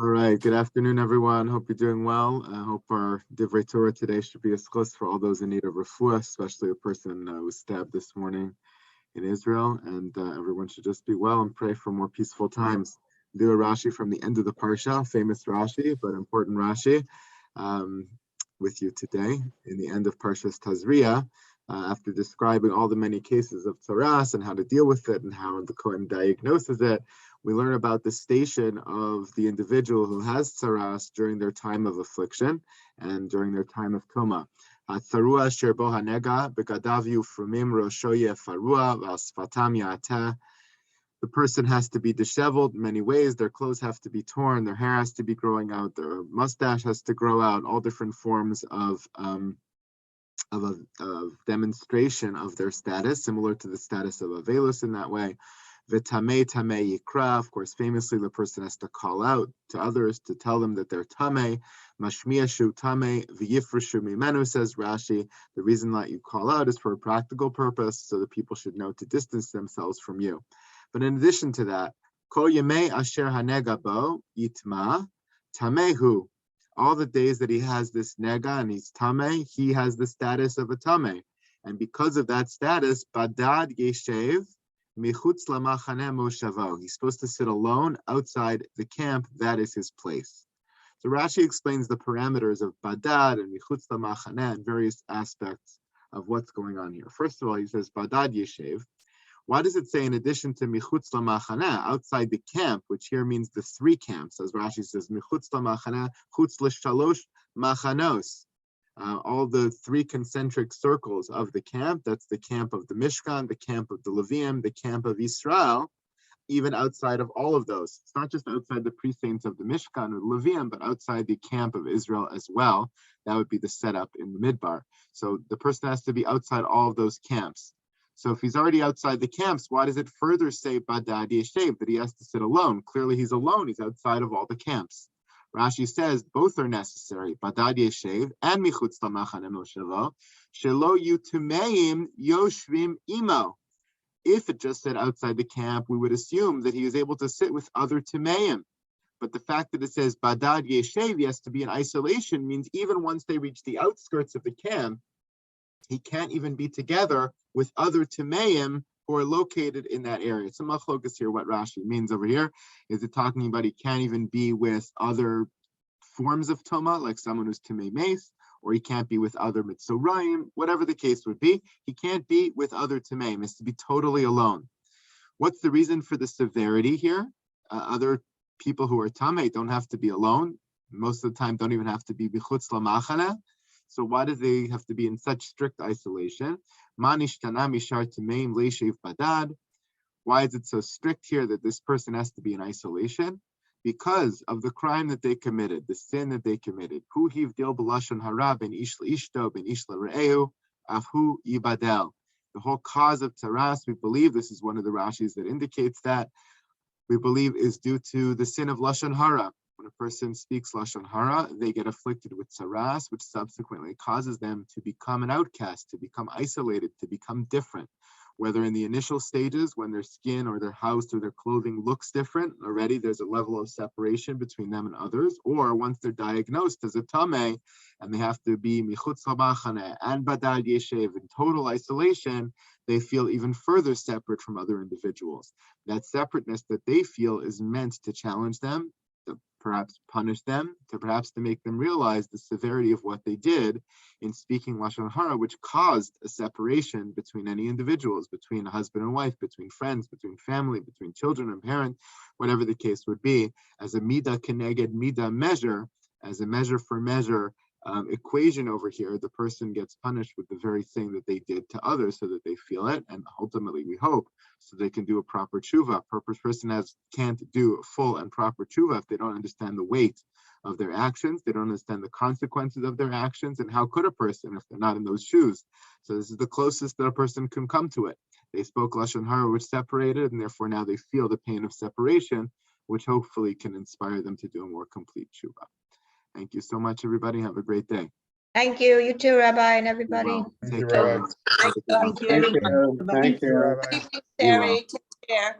All right, good afternoon, everyone. Hope you're doing well. I hope our Divrei Torah today should be a schus for all those in need of refuah, especially a person who was stabbed this morning in Israel, and everyone should just be well and pray for more peaceful times. Do a Rashi from the end of the Parsha, famous Rashi, but important Rashi, with you today in the end of Parshas Tazria, after describing all the many cases of tzaras and how to deal with it and how the Kohen diagnoses it. We learn about the station of the individual who has tzaras during their time of affliction and during their time of koma. The person has to be disheveled in many ways. Their clothes have to be torn. Their hair has to be growing out. Their mustache has to grow out. All different forms of demonstration of their status, similar to the status of Avelus in that way. V'tamei tamei yikra, of course, famously, the person has to call out to others to tell them that they're tamei. Mashmiya shu tamei v'yifreshu mimenu, says Rashi. The reason that you call out is for a practical purpose, so that people should know to distance themselves from you. But in addition to that, kol yemei asher hanega bo yitma tamehu. All the days that he has this nega and he's tamei, he has the status of a tamei. And because of that status, badad yeshev, he's supposed to sit alone outside the camp. That is his place. So Rashi explains the parameters of badad and michutz lamachaneh and various aspects of what's going on here. First of all, he says badad yeshev. Why does it say in addition to michutz lamachaneh, outside the camp, which here means the three camps, as Rashi says, michutz lamachaneh, chutz l'shalosh machanos. All the three concentric circles of the camp, that's the camp of the Mishkan, the camp of the Levium, the camp of Israel, even outside of all of those. It's not just outside the precincts of the Mishkan or the Levium, but outside the camp of Israel as well. That would be the setup in the Midbar. So the person has to be outside all of those camps. So if he's already outside the camps, why does it further say Badad Yeshev, that he has to sit alone? Clearly he's alone, he's outside of all the camps. Rashi says both are necessary, Badad Yeshev and Michutz Lamachaneh Moshelo, Shelo Yutumeim Yoshvim Imo. If it just said outside the camp, we would assume that he is able to sit with other Tumeim. But the fact that it says Badad Yeshev, he has to be in isolation, means even once they reach the outskirts of the camp, he can't even be together with other Tumeim who are located in that area. It's a machlokas here, what Rashi means over here. Is it talking about he can't even be with other forms of Toma, like someone who's Tumei Mace, or he can't be with other Mitzoraim, whatever the case would be, he can't be with other Tumeim. He has to be totally alone. What's the reason for the severity here? Other people who are Tamei don't have to be alone. Most of the time don't even have to be Bichutz Lamachaneh. So why do they have to be in such strict isolation? Why is it so strict here that this person has to be in isolation? Because of the crime that they committed, the sin that they committed. The whole cause of taras, we believe, this is one of the Rashis that indicates that, we believe is due to the sin of lashon hara. When a person speaks lashon hara, they get afflicted with tzaras, which subsequently causes them to become an outcast, to become isolated, to become different. Whether in the initial stages, when their skin or their house or their clothing looks different, already there's a level of separation between them and others, or once they're diagnosed as a tamei, and they have to be michutz lamachaneh and badad yeshev in total isolation, they feel even further separate from other individuals. That separateness that they feel is meant to challenge them, to perhaps punish them, to perhaps to make them realize the severity of what they did in speaking lashon hara, which caused a separation between any individuals, between a husband and wife, between friends, between family, between children and parents, whatever the case would be, as a midah keneged midah measure, as a measure for measure equation over here, the person gets punished with the very thing that they did to others so that they feel it, and ultimately we hope so they can do a proper tshuva. A person can't do full and proper tshuva if they don't understand the weight of their actions, they don't understand the consequences of their actions, and how could a person if they're not in those shoes? So this is the closest that a person can come to it. They spoke lashon hara, which separated, and therefore now they feel the pain of separation, which hopefully can inspire them to do a more complete tshuva. Thank you so much, everybody. Have a great day. Thank you. You too, Rabbi, and everybody. Well, Thank take you, care. Rabbi. Thank you. Thank you. Thank you, Rabbi. Sarah. Take care.